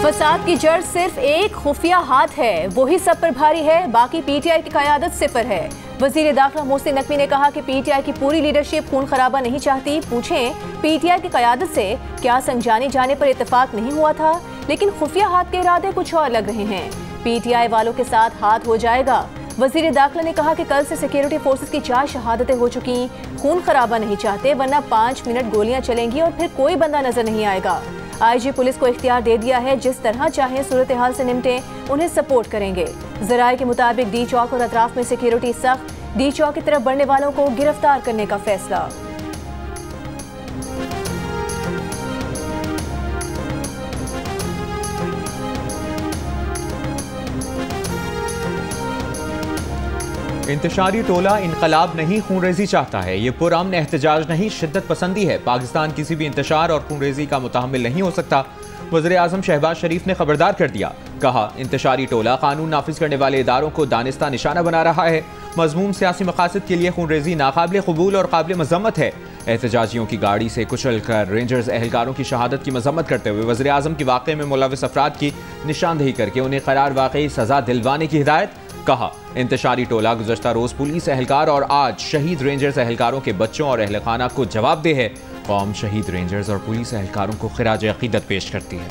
फसाद की जड़ सिर्फ एक खुफिया हाथ है, वही सब पर भारी है, बाकी पीटीआई की क़यादत सिफर है। वजीर दाखिला मोहसिन नकवी ने कहा कि पीटीआई की पूरी लीडरशिप खून खराबा नहीं चाहती। पूछें पीटीआई की क़यादत से क्या संजाने जाने पर इत्तेफाक नहीं हुआ था, लेकिन खुफिया हाथ के इरादे कुछ और लग रहे हैं। पीटीआई वालों के साथ हाथ हो जाएगा। वजीर दाखिला ने कहा कि कल से सिक्योरिटी फोर्सेस की 4 शहादतें हो चुकी। खून खराबा नहीं चाहते, वरना 5 मिनट गोलियां चलेंगी और फिर कोई बंदा नजर नहीं आएगा। आईजी पुलिस को इख्तियार दे दिया है, जिस तरह चाहे सूरत हाल से निपटे, उन्हें सपोर्ट करेंगे। जराये के मुताबिक डी चौक और अतराफ में सिक्योरिटी सख्त, डी चौक की तरफ बढ़ने वालों को गिरफ्तार करने का फैसला। इंतशारी टोला इनकलाब नहीं, खूनरेजी चाहता है। ये पुरअमन एहतजाज नहीं, शिद्दत पसंदी है। पाकिस्तान किसी भी इंतशार और खूनरेजी का मुतहम्मिल नहीं हो सकता। वज़ीर आज़म शहबाज शरीफ ने खबरदार कर दिया। कहा इंतशारी टोला कानून नाफिज करने वाले इदारों को दानिस्ता निशाना बना रहा है। मज़मूम सियासी मकासद के लिए खूनरेजी नाकाबिल कबूल और काबिल मज़म्मत है। एहतजाजियों की गाड़ी से कुचल कर रेंजर्स एहलकारों की शहादत की मजम्मत करते हुए वज़ीर आज़म की वाक़े में मुलव्विस अफराद की निशानदेही करके उन्हें करार वाक़ई सज़ा दिलवाने की हिदायत। कहा इंतशारी टोला गुज़श्ता रोज़ पुलिस एहलकार और आज शहीद रेंजर्स एहलकारों के बच्चों और अहल खाना को जवाबदेह है। कौम शहीद रेंजर्स और पुलिस एहलकारों को खिराज अक़ीदत पेश करती है।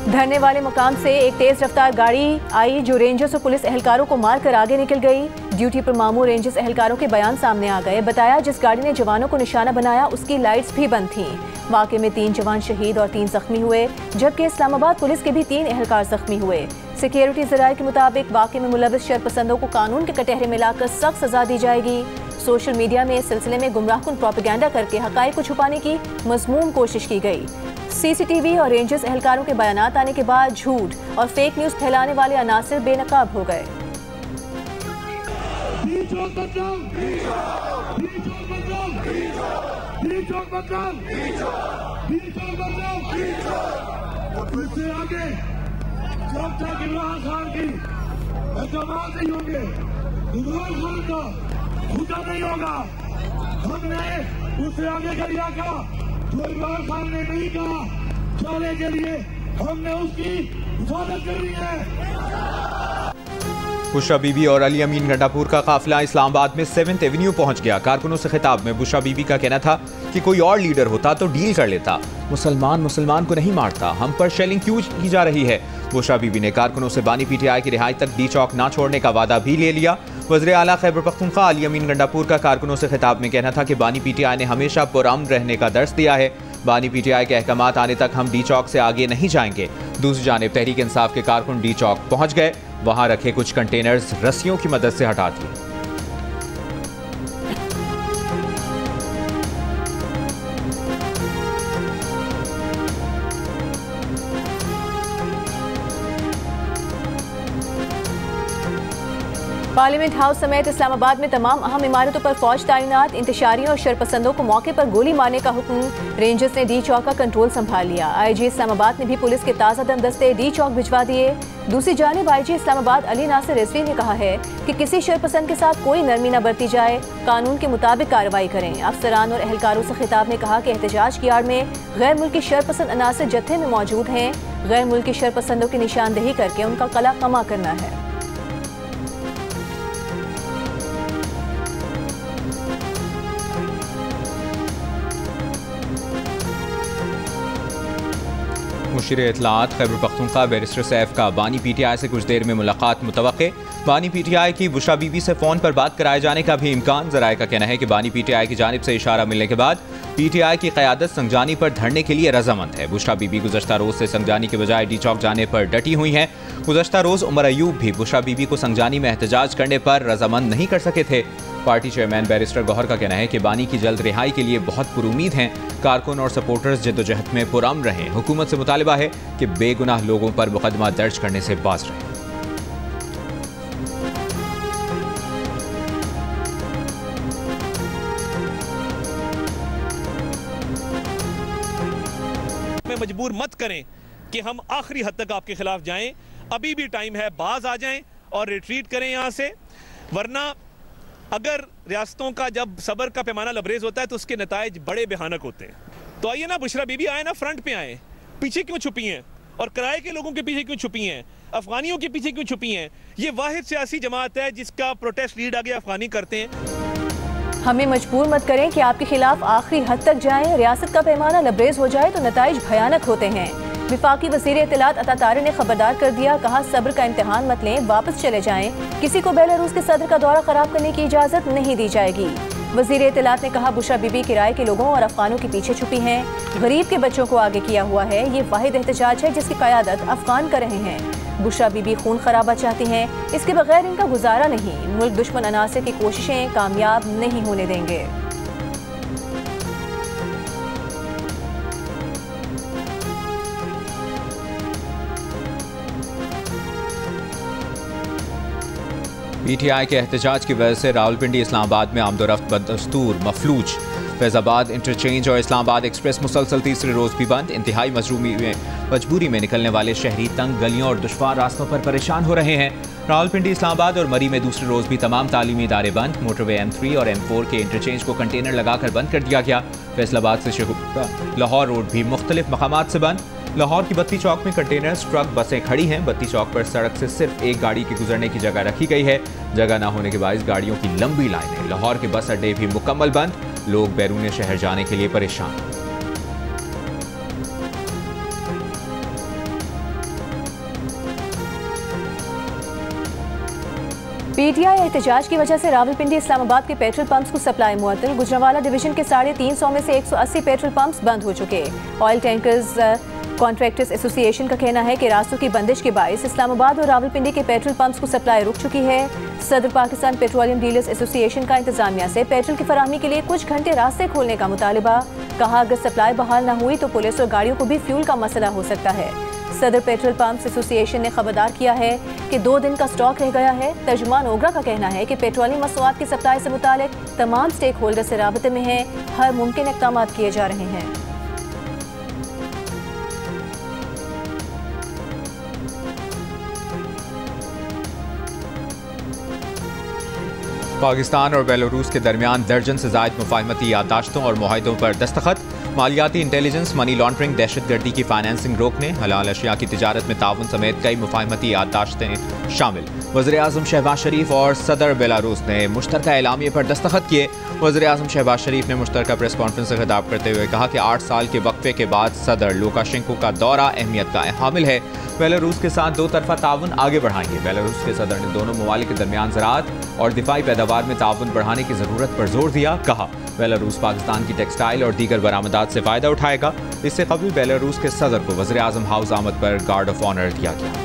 धरने वाले मकाम से एक तेज रफ्तार गाड़ी आई जो रेंजर्स और पुलिस एहलकारों को मारकर आगे निकल गई। ड्यूटी पर मामूर रेंजर्स एहलकारों के बयान सामने आ गए। बताया जिस गाड़ी ने जवानों को निशाना बनाया उसकी लाइट्स भी बंद थीं। वाक़े में 3 जवान शहीद और 3 जख्मी हुए, जबकि इस्लामाबाद पुलिस के भी 3 एहलकार जख्मी हुए। सिक्योरिटी ज़राए के मुताबिक वाक़े में मुलव्विस शरपसंदों को कानून के कटहरे में लाकर सख्त सजा दी जाएगी। सोशल मीडिया में इस सिलसिले में गुमराहकुन प्रोपेगेंडा करके हक़ाइक़ को छुपाने की मज़मूम कोशिश की गई। सीसीटीवी और रेंजर्स एहलकारों के बयानात आने के बाद झूठ और फेक न्यूज़ फैलाने वाले अनासिर बेनकाब हो गए। हमने उससे आगे गरिया का जो इमरान खान ने नहीं कहा चलने के लिए हमने उसकी हिफाजत करनी है। बुशरा बीबी और अली अमीन गंडापुर का काफिला इस्लामाबाद में 7th एवेन्यू पहुंच गया। कारकुनों से खिताब में बुशरा बीबी का कहना था कि कोई और लीडर होता तो डील कर लेता। मुसलमान को नहीं मारता, हम पर शेलिंग क्यों की जा रही है। बुशरा बीबी ने कारकुनों से बानी पीटीआई की रिहाई तक डी चौक ना छोड़ने का वादा भी ले लिया। वज़ीर आला खैबर पख्तूनख्वा अली अमीन गंडापुर का कारकुनों से खिताब में कहना था कि बानी पीटीआई ने हमेशा पुरअमन रहने का दर्स दिया है। बानी पीटीआई के अहकामात आने तक हम डी चौक से आगे नहीं जाएंगे। दूसरी जानिब तहरीक इंसाफ के कारकुन डी चौक पहुंच गए। वहां रखे कुछ कंटेनर्स रस्सियों की मदद से हटा दिए। पार्लियामेंट हाउस समेत इस्लामाबाद में तमाम अहम इमारतों पर फौज तैनात। इंतशारियों और शरपसंदों को मौके पर गोली मारने का हुक्म। रेंजर्स ने डी चौक का कंट्रोल संभाल लिया। आईजी इस्लामाबाद ने भी पुलिस के ताज़ा दम दस्ते डी चौक भिजवा दिए। दूसरी जानिब आईजी इस्लामाबाद अली नासिर रिजवी ने कहा है कि किसी शरपसंद के साथ कोई नरमी न बरती जाए, कानून के मुताबिक कार्रवाई करें। अफसरान और एहलकारों से खिताब में कहा कि एहतजाज की आड़ में गैर मुल्की शरपसंद अनासिर जत्थे में मौजूद हैं। गैर मुल्की शरपसंदों की निशानदेही करके उनका कला कमा करना है। मुशीर इत्तलाआत खैबर पख्तूनख्वा बैरिस्टर सैफ का बानी पीटीआई से कुछ देर में मुलाकात मुतवक्के। बानी पीटीआई की बुशरा बीबी से फ़ोन पर बात कराए जाने का भी इम्कान। ज़राए का कहना है कि बानी पीटीआई की जानिब से इशारा मिलने के बाद पीटीआई की क़यादत संगजानी पर धरने के लिए रजामंद है। बुशरा बीबी गुज़श्ता रोज़ से संगजानी के बजाय डी चौक जाने पर डटी हुई हैं। गुज़श्ता रोज़ उमर अयूब भी बुशरा बीबी को संगजानी में एहतजाज करने पर रजामंद नहीं कर सके थे। पार्टी चेयरमैन बैरिस्टर गौहर का कहना है कि बानी की जल्द रिहाई के लिए बहुत पुरुमीद हैं। कारकुन और सपोर्टर्स जद्दोजहद में पुरअमन रहें। हुकूमत से मुतालिबा है कि बेगुनाह लोगों पर मुकदमा दर्ज करने से बाज रहें। मजबूर मत करें कि हम आखिरी हद तक आपके खिलाफ जाएं। अभी भी टाइम है, बाज आ जाएं और रिट्रीट करें यहाँ से। वरना अगर रियासतों का जब सब्र का पैमाना लबरेज होता है तो उसके नताइज बड़े भयानक होते हैं। तो आइए ना बुशरा बीबी आए ना, फ्रंट पे आए, पीछे क्यों छुपी हैं? और किराए के लोगों के पीछे क्यों छुपी हैं? अफगानियों के पीछे क्यों छुपी हैं? ये वाहिद सियासी जमात है जिसका प्रोटेस्ट लीड आगे अफगानी करते हैं। हमें मजबूर मत करें कि आपके खिलाफ आखिरी हद तक जाएं। रियासत का पैमाना लबरेज हो जाए तो नताइज भयानक होते हैं। विफाकी वज़ीर इत्तलात अता तारे ने खबरदार कर दिया, कहा सब्र का इम्तिहान मत लें, वापस चले जाएं। किसी को बेलारूस के सदर का दौरा खराब करने की इजाज़त नहीं दी जाएगी। वज़ीर इत्तलात ने कहा बुशरा बीबी किराए के लोगों और अफगानों के पीछे छुपी हैं, गरीब के बच्चों को आगे किया हुआ है। ये वाहिद एहतजाज है जिसकी क़यादत अफगान कर रहे हैं। बुशरा बीबी खून खराबा चाहती हैं, इसके बगैर इनका गुजारा नहीं। मुल्क दुश्मन अनासिर की कोशिशें कामयाब नहीं होने देंगे। PTI के एहतजाज की वजह से रावलपिंडी इस्लामाबाद में आमदोरफ्त बदस्तूर मफलूज। फैज़ाबाद इंटरचेंज और इस्लामाबाद एक्सप्रेस मुसलसल तीसरे रोज भी बंद। इंतहाई मजबूरी में निकलने वाले शहरी तंग गलियों और दुश्वार रास्तों पर परेशान हो रहे हैं। रावलपिंडी इस्लामाबाद और मरी में दूसरे रोज भी तमाम तालीमी इदारे बंद। मोटरवे M3 और M4 के इंटरचेंज को कंटेनर लगाकर बंद कर दिया गया। फैसलाबाद से शेखुपुरा लाहौर रोड भी मुख्तलिफ मकामात से बंद। लाहौर की बत्ती चौक में कंटेनर्स, ट्रक, बसें खड़ी हैं। बत्ती चौक पर सड़क से सिर्फ एक गाड़ी के गुजरने की जगह रखी गई है। जगह न होने के बायस गाड़ियों की लंबी लाइनें। लाहौर के बस अड्डे भी मुकम्मल बंद। लोग बैरून शहर जाने के लिए परेशान। PTI एहतजाज की वजह से रावलपिंडी इस्लामाबाद के पेट्रोल पंप्स को सप्लाई मुअत्तल। गुजरांवाला डिवीजन के 350 में से 180 पेट्रोल पंप्स बंद हो चुके। ऑयल टैंकर्स कॉन्ट्रैक्टर्स एसोसिएशन का कहना है कि रास्तों की बंदिश के बायस इस्लामाबाद और रावलपिंडी के पेट्रोल पंप्स को सप्लाई रुक चुकी है। सदर पाकिस्तान पेट्रोलियम डीलर्स एसोसिएशन का इंतजामिया से पेट्रोल की फराहमी के लिए कुछ घंटे रास्ते खोलने का मुतालिबा। कहा अगर सप्लाई बहाल न हुई तो पुलिस और गाड़ियों को भी फ्यूल का मसला हो सकता है। सदर पेट्रोल पंप्स एसोसिएशन ने खबरदार किया है कि 2 दिन का स्टॉक रह गया है। तर्जुमान ओगरा का कहना है कि पेट्रोलियम मसनूआत की सप्लाई से मुतालिक तमाम स्टेक होल्डर से राबते में है। हर मुमकिन इक़दाम किए जा रहे हैं। पाकिस्तान और बेलारूस के दरमियान दर्जन से ज़ायद मुफाहमती याददाश्तों और मुआहिदों पर दस्तखत। मालियाती इंटेलिजेंस, मनी लॉन्ड्रिंग, दहशतगर्दी की फाइनेंसिंग रोकने, हलाल अशिया की तिजारत में ताउन समेत कई मुफाहमती याददाश्तें शामिल। वज़ीर-ए-आज़म शहबाज शरीफ और सदर बेलारूस ने मुश्तरका एलामिये पर दस्तखत किए। वज़ीर-ए-आज़म शहबाज शरीफ ने मुश्तरका प्रेस कॉन्फ्रेंस से खिताब करते हुए कहा कि 8 साल के वक्फे के बाद सदर लुकाशेंको का दौरा अहमियत का हामिल है। बेलारूस के साथ 2 तरफा ताउन आगे बढ़ाएंगे। बेलारूस के सदर ने दोनों ममालिक के दरमियान ज़राअत और दिफाई पैदावार में ताउन बढ़ाने की ज़रूरत पर जोर दिया। कहा बेलारूस पाकिस्तान की टेक्सटाइल और दीगर बरामदात से फ़ायदा उठाएगा। इससे कबल बेलारूस के सदर को वज़ीर-ए-आज़म हाउस आमद पर गार्ड ऑफ ऑनर दिया गया।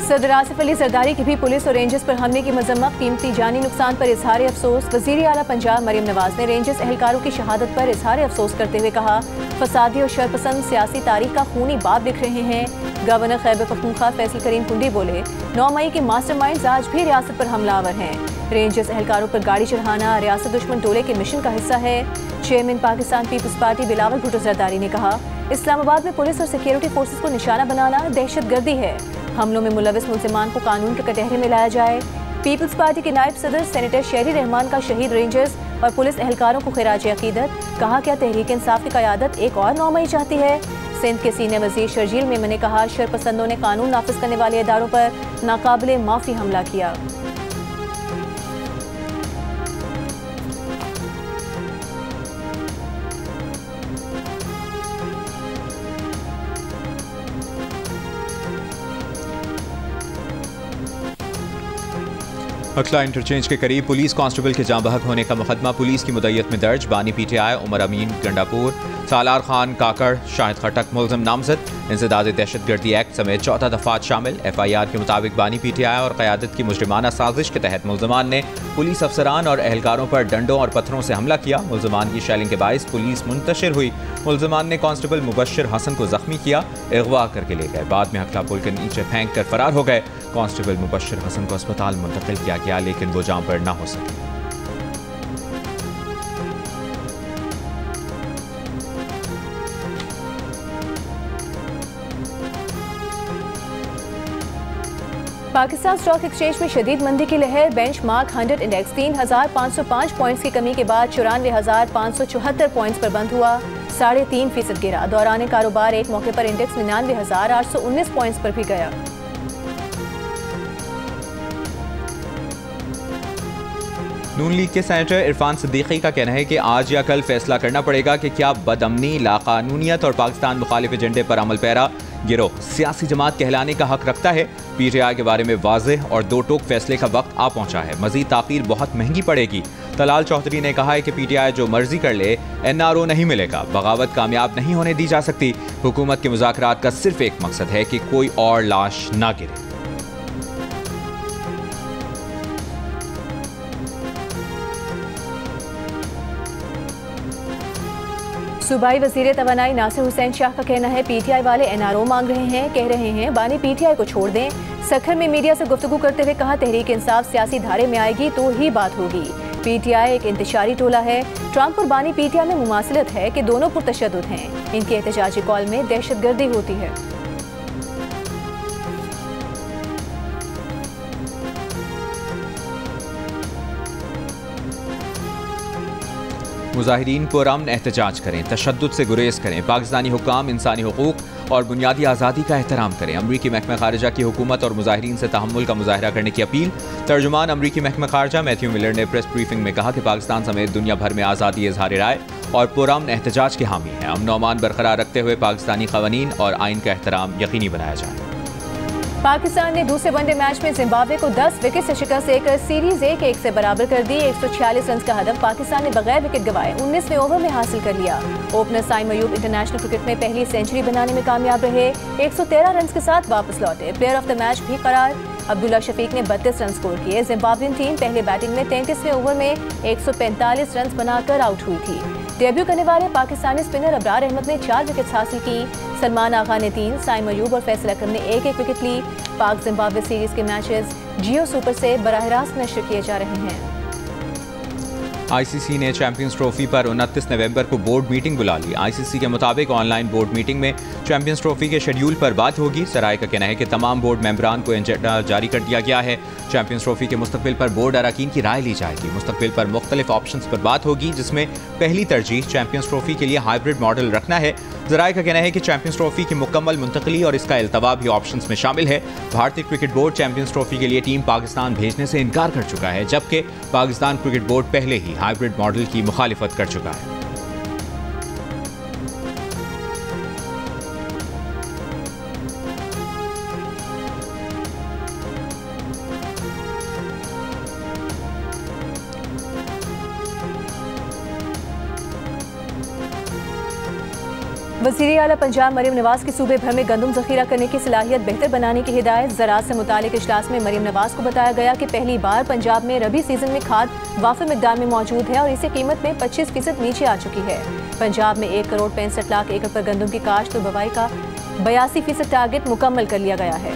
सदर आसिफ अली जरदारी की भी पुलिस और रेंजर्स पर हमले की मजम्मत। कीमती जानी नुकसान पर इजहार अफसोस। वज़ीर आला पंजाब मरियम नवाज ने रेंजर्स एहलकारों की शहादत पर इजहार अफसोस करते हुए कहा फसादी और शरपसंद सियासी तारीख का खूनी बाब लिख रहे हैं। गवर्नर खैबर पख्तूनख्वा फैसल करीम कुंडी बोले 9 मई के मास्टरमाइंड्स आज भी रियासत पर हमलावर हैं। रेंजर्स एहलकारों पर गाड़ी चढ़ाना रियासत दुश्मन टोले के मिशन का हिस्सा है। चेयरमैन पाकिस्तान पीपल्स पार्टी बिलावल भुट्टो जरदारी ने कहा इस्लामाबाद में पुलिस और सिक्योरिटी फोर्सेस को निशाना बनाना दहशतगर्दी है। हमलों में मुलविस मुलजिमान को कानून के कटहरे में लाया जाए। पीपल्स पार्टी के नायब सदर सेनेटर शेरी रहमान का शहीद रेंजर्स और पुलिस एहलकारों को खिराज अकीदत। कहा क्या तहरीक इंसाफ की क़यादत एक और 9 मई चाहती है। सिंध के सीनियर वजीर शर्जील मेमन ने कहा शरपसंदों ने कानून नाफिज करने वाले इदारों पर नाकाबिले माफ़ी हमला किया। अखला इंटरचेंज के करीब पुलिस कांस्टेबल के जाँ बहक होने का मुकदमा पुलिस की मुद्दत में दर्ज। बानी PTI उमर अमीन गंडापुर, सालार खान काकड़, शाहिद खटक मुलजिम नामजद। इंसदाद दहशतगर्दी एक्ट समेत 14 दफात शामिल। FIR के मुताबिक बानी PTI और क़यादत की मुजरिमाना साजिश के तहत मुलजमान ने पुलिस अफसरान और एहलकारों पर डंडों और पत्थरों से हमला किया। मुलजमान की शैलिंग के बायस पुलिस मुंतशिर हुई। मुलजमान ने कांस्टेबल मुबश्शिर हसन को जख्मी किया, अगवा करके ले गए। बाद में अखला पुल के नीचे फेंक कर फरार हो गए। कांस्टेबल मुबश्शिर हसन को अस्पताल मुंतकिल किया गया लेकिन वो जान पर न हो सके। पाकिस्तान स्टॉक एक्सचेंज में शदीद मंदी की लहर। बेंचमार्क 100 इंडेक्स 3,505 पॉइंट्स की कमी के बाद 94,574 पॉइंट्स पर बंद हुआ, 3.5% गिरा। दौरान कारोबार एक मौके पर इंडेक्स 99,819 पॉइंट्स पर भी गया। नून लीग के सेनेटर इरफान सिद्दीकी का कहना है कि आज या कल फैसला करना पड़ेगा कि क्या बदअमनी, लाकानूनियत और पाकिस्तान मुखालिफ एजेंडे पर अमल पैरा गिरोह सियासी जमात कहलाने का हक रखता है। PTI के बारे में वाज़ेह और दो टोक फैसले का वक्त आ पहुंचा है। मजीद ताकीर बहुत महंगी पड़ेगी। तलाल चौधरी ने कहा है कि PTI जो मर्जी कर ले, NRO नहीं मिलेगा। बगावत कामयाब नहीं होने दी जा सकती। हुकूमत के मुज़ाकरात का सिर्फ एक मकसद है कि कोई और लाश ना गिरे। सूबाई वज़ीर तवानाई नासिर हुसैन शाह का कहना है PTI वाले NRO मांग रहे हैं, कह रहे हैं बानी PTI को छोड़ दें। सखर में मीडिया से गुफ्तगू करते हुए कहा, तहरीक इंसाफ सियासी धारे में आएगी तो ही बात होगी। PTI एक इंतशारी टोला है। ट्रंप और बानी PTI में मुमासिलत है कि दोनों पुरतशद्दुद हैं। इनके एहतजाजी कॉल में दहशतगर्दी होती है। मुजाहिरीन पुरअमन एहतजाज करें, तशद्दुद से गुरेज करें। पाकिस्तानी हुक्काम इंसानी हुकूक और बुनियादी आज़ादी का एहतराम करें। अमरीकी महकमा खारजा की हुकूमत और मुजाहिरीन से तहम्मुल का मुजाहरा करने की अपील। तर्जुमान अमरीकी महकमा खारजा मैथ्यू मिलर ने प्रेस ब्रीफिंग में कहा कि पाकिस्तान समेत दुनिया भर में आज़ादी इज़हार राय और पुरअमन एहतजाज के हामी है। अमन अमान बरकरार रखते हुए पाकिस्तानी क़वानीन और आइन का एहतराम यकीनी बनाया जाए। पाकिस्तान ने दूसरे वनडे मैच में जिम्बाब्वे को 10 विकेट से शिकस्त देकर सीरीज 1-1 से बराबर कर दी। 146 रन का हदफ पाकिस्तान ने बगैर विकेट गंवाए 19वें ओवर में हासिल कर लिया। Opener Saim Ayub international cricket में पहली सेंचुरी बनाने में कामयाब रहे। 113 रन के साथ वापस लौटे। प्लेयर ऑफ द मैच भी करार। अब्दुल्ला शफीक ने 32 रन स्कोर किए। जिम्बाब्वियन टीम पहले बैटिंग में 33वें ओवर में 145 रन बनाकर आउट हुई थी। डेब्यू करने वाले पाकिस्तानी स्पिनर अबरार अहमद ने 4 विकेट हासिल की। सलमान आगा ने 3, साइम अयूब और फैसल अकरम ने 1-1 विकेट ली। पाक जिम्बाब्वे सीरीज के मैचेस जियो सुपर से बराह रास्त नशर किए जा रहे हैं। ICC ने चैंपियंस ट्रॉफी पर 29 नवंबर को बोर्ड मीटिंग बुला ली। ICC के मुताबिक ऑनलाइन बोर्ड मीटिंग में चैंपियंस ट्रॉफी के शेड्यूल पर बात होगी। सराय का कहना है कि तमाम बोर्ड मेंबरान को एजेंडा जारी कर दिया गया है। चैंपियंस ट्रॉफी के मुस्तकबिल पर बोर्ड अरकान की राय ली जाएगी। मुस्तकबिल पर मुख्तलिफ ऑप्शंस पर बात होगी, जिसमें पहली तरजीह चैंपियंस ट्रॉफी के लिए हाइब्रिड मॉडल रखना है। ज़राए का कहना है कि चैंपियंस ट्रॉफी की मुकम्मल मुंतकली और इसका इल्तवा भी ऑप्शंस में शामिल है। भारतीय क्रिकेट बोर्ड चैंपियंस ट्रॉफी के लिए टीम पाकिस्तान भेजने से इनकार कर चुका है, जबकि पाकिस्तान क्रिकेट बोर्ड पहले ही हाइब्रिड मॉडल की मुखालिफत कर चुका है। वज़ीर आला पंजाब मरीम नवाज की सूबे भर में गंदम जखीरा करने की सलाहियत बेहतर बनाने की हिदायत। ज़राअत से मुतालिक इजलास में मरीम नवाज को बताया गया कि पहली बार पंजाब में रबी सीजन में खाद वाफिर मिकदार में मौजूद है और इसे कीमत में 25% नीचे आ चुकी है। पंजाब में 1 करोड़ 65 लाख एकड़ पर गंदम की काश्त और बुवाई का 82% टारगेट मुकम्मल कर लिया गया है।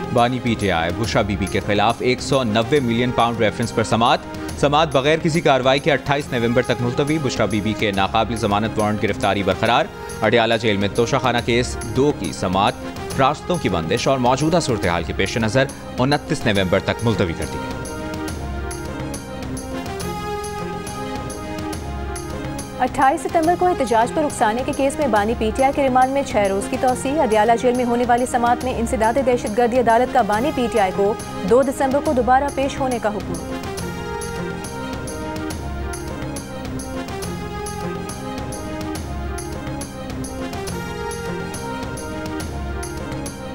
बानी PTI बुशरा बीबी के खिलाफ 190 मिलियन पाउंड रेफरेंस पर समात बगैर किसी कार्रवाई के 28 नवंबर तक मुलतवी। बुशरा बीबी के नाकाबिल जमानत वारंट गिरफ्तारी बरकरार। अडियाला जेल में तोशाखाना केस 2 की समात, रास्तों की बंदिश और मौजूदा सूरत हाल के पेश नज़र 29 नवंबर तक मुलतवी कर दी गई। 28 सितंबर को एहतजाज पर उकसाने के केस में बानी PTI के रिमांड में 6 रोज की तौसी। अडियाला जेल में होने वाली समात में इंसदाद दहशतगर्दी अदालत का बानी PTI को 2 दिसंबर को दोबारा पेश होने का हुक्म।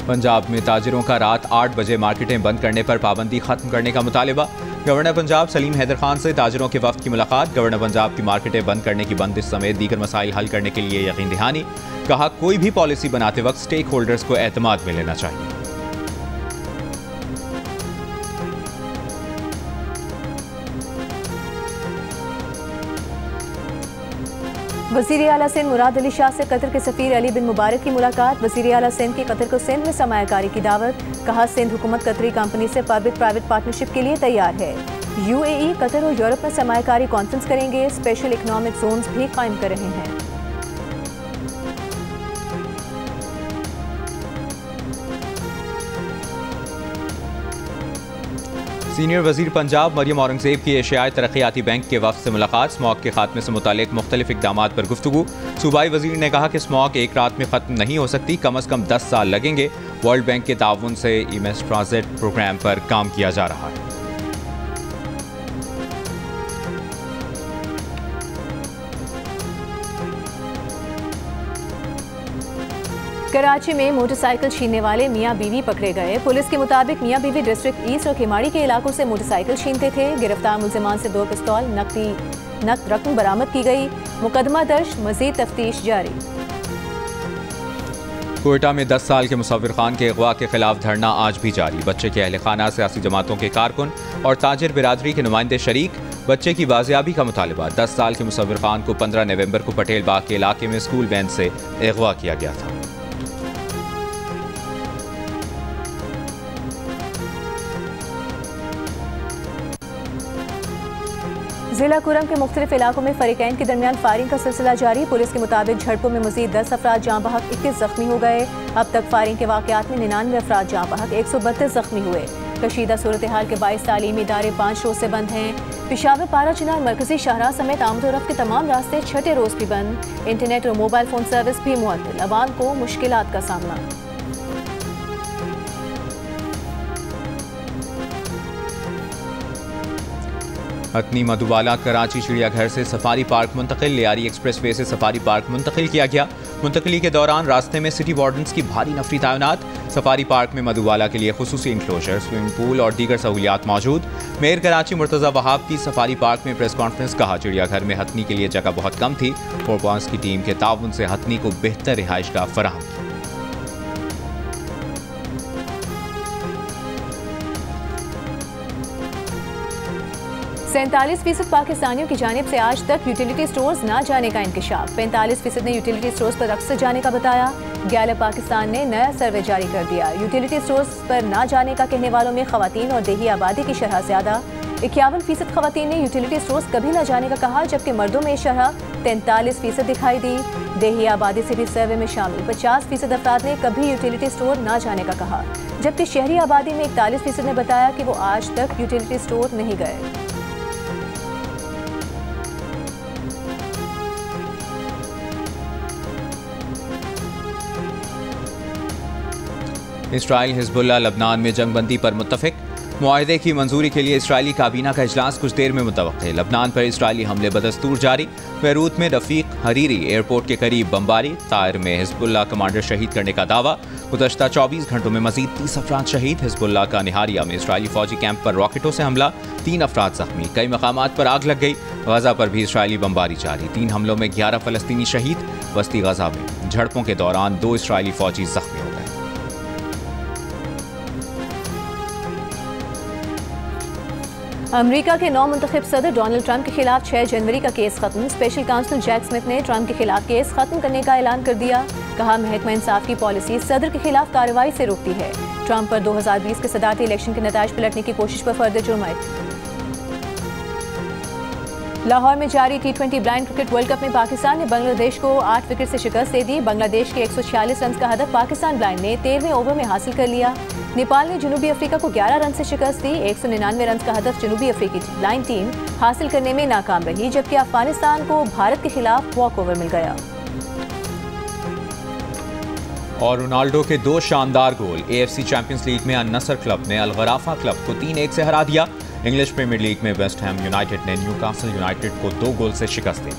पंजाब में ताजिरों का रात 8 बजे मार्केटें बंद करने पर पाबंदी खत्म करने का मुतालिबा। गवर्नर पंजाब सलीम हैदर खान से ताजिरों के वफ्द की मुलाकात। गवर्नर पंजाब की मार्केटें बंद करने की बंदिश समेत दीगर मसाइल हल करने के लिए यकीन दहानी। कहा, कोई भी पॉलिसी बनाते वक्त स्टेक होल्डर्स को एतमाद में लेना चाहिए। वज़ीर आला सिंध मुराद अली शाह से कतर के सफ़ीर अली बिन मुबारक की मुलाकात। वज़ीर आला सिंध की कतर को सिंध में सरमायाकारी की दावत। कहा, सिंध हुकूमत कतरी कंपनी से पब्लिक प्राइवेट पार्टनरशिप के लिए तैयार है। UAE, कतर और यूरोप में सरमायाकारी कॉन्फ्रेंस करेंगे। स्पेशल इकनॉमिक जोन्स भी कायम कर रहे हैं। सीनियर वजीर पंजाब मरियम औरंगजेब की एशियाई तरक्याती बैंक के वफ्द से मुलाकात। स्मॉग के खात्मे से मुतालिक मुख्तलिफ इक़दामात पर गुफ्तगू। सूबाई वजीर ने कहा कि स्मॉग एक रात में ख़त्म नहीं हो सकती, कम अज़ कम 10 साल लगेंगे। वर्ल्ड बैंक के ताउन से इमेस ट्रांजिट प्रोग्राम पर काम किया जा रहा है। कराची में मोटरसाइकिल छीनने वाले मियां बीवी पकड़े गए। पुलिस के मुताबिक मियां बीवी डिस्ट्रिक्ट ईस्ट और खिमाड़ी के इलाकों से मोटरसाइकिल छीनते थे। गिरफ्तार मुल्जिमान से 2 पिस्तौल, नकद रकम बरामद की गई। मुकदमा दर्ज, मजीद तफ्तीश जारी। कोयटा में 10 साल के मुसव्विर खान के अगवा के खिलाफ धरना आज भी जारी। बच्चे के अहल खाना, सियासी जमातों के कारकुन और ताजिर बिरादरी के नुमाइंदे शरीक। बच्चे की बाजियाबी का मुतालबा। 10 साल के मुसव्विर खान को 15 नवंबर को पटेल बाग के इलाके में स्कूल वैन से अगवा किया गया था। जिला कुरम के मुख्तलिफ इलाकों में फरीकैन के दरमियान फायरिंग का सिलसिला जारी। पुलिस के मुताबिक झड़पों में मजीद 10 अफराद जाँ बहक, 21 जख्मी हो गए। अब तक फायरिंग के वाकयात में 99 अफराद जाँ बहक, 132 जख्मी हुए। कशीदा सूरत हाल के 22 तालीमी इदारे 5 रोज से बंद हैं। पेशावर पारा चिनार मरकजी शाहराह समेत आमदोरफ्त के तमाम रास्ते 6ठे रोज भी बंद। इंटरनेट और मोबाइल फोन सर्विस भी मुअत्तल। अवाम को मुश्किलात का सामना। हथनी मधुबाला कराची चिड़ियाघर से सफारी पार्क मुंतकिल। लियारी एक्सप्रेस वे से सफारी पार्क मुंतकिल किया गया। मुंतकली के दौरान रास्ते में सिटी वार्डन्स की भारी नफरी तैनात। सफारी पार्क में मधुबाला के लिए खुसूसी इंक्लोजर, स्विमिंग पूल और दीगर सहूलियात मौजूद। मेयर कराची मुर्तज़ा वहाब की सफारी पार्क में प्रेस कॉन्फ्रेंस। कहा, चिड़ियाघर में हथनी के लिए जगह बहुत कम थी। 4 पॉइंट्स की टीम के ताउन से हथनी को बेहतर रिहाइश का फराहम किया। %47 पाकिस्तानियों की जानिब से आज तक यूटिलिटी स्टोर्स ना जाने का इंकशाफ। 45% ने यूटिलिटी स्टोर्स पर अक्सर जाने का बताया। गैलप पाकिस्तान ने नया सर्वे जारी कर दिया। यूटिलिटी स्टोर्स पर ना जाने का कहने वालों में खवातीन और देही आबादी की शरह ज्यादा। 51% खवातीन ने यूटिलिटी स्टोर्स कभी ना जाने का कहा, जबकि मर्दों में शरह 43% दिखाई दी। देही आबादी से भी सर्वे में शामिल 50% अफराद ने कभी यूटिलिटी स्टोर ना जाने का कहा, जबकि शहरी आबादी में 41% ने बताया कि वो आज तक यूटिलिटी स्टोर नहीं गए। इसराइल हिजबुल्लाह लबनान में जंगबंदी पर मुत्तफिक। मुआहदे की मंजूरी के लिए इसराइली काबीना का इजलास कुछ देर में मुतवक्किल। लबनान पर इसराइली हमले बदस्तूर जारी। बैरूत में रफीक हरीरी एयरपोर्ट के करीब बमबारी। तायर में हिजबुल्लाह कमांडर शहीद करने का दावा। गुज़श्ता 24 घंटों में मजीद 30 अफराद शहीद। हिजबुल्लाह का निहारिया में इसराइली फौजी कैंप पर रॉकेटों से हमला, 3 अफराद जख्मी। कई मकामात पर आग लग गई। गजा पर भी इसराइली बमबारी जारी। 3 हमलों में 11 फलस्तीनी शहीद। वस्ती गजा में झड़पों के दौरान 2 इसराइली फौजी जख्मी हो गए। अमेरिका के नौ मुंतखब सदर डोनाल्ड ट्रंप के खिलाफ 6 जनवरी का केस खत्म। स्पेशल काउंसिल जैक स्मिथ ने ट्रंप के खिलाफ केस खत्म करने का ऐलान कर दिया। कहा, महकमा इंसाफ की पॉलिसी सदर के खिलाफ कार्रवाई से रोकती है। ट्रंप पर 2020 के सदारती इलेक्शन के नताइज पलटने की कोशिश पर फर्दर जुर्म आयद। लाहौर में जारी T20 blind cricket world cup में पाकिस्तान ने बांग्लादेश को 8 विकेट से शिकस्त दे दी। बांग्लादेश के 146 रन का हदफ पाकिस्तान ब्लाइंड ने 13वें ओवर में हासिल कर लिया। नेपाल ने जनूबी अफ्रीका को 11 रन से शिकस्त दी। 199 रन का हदफ जनूबी अफ्रीकी ब्लाइंड टीम हासिल करने में नाकाम रही, जबकि अफगानिस्तान को भारत के खिलाफ वॉक ओवर मिल गया। और रोनाल्डो के 2 शानदार गोल। AFC चैंपियंस लीग में अन-नसर क्लब ने अल गराफा क्लब को 3-1 से हरा दिया। इंग्लिश प्रीमियर लीग में वेस्ट हैम यूनाइटेड ने न्यूकासल यूनाइटेड को 2 गोल से शिकस्त दी।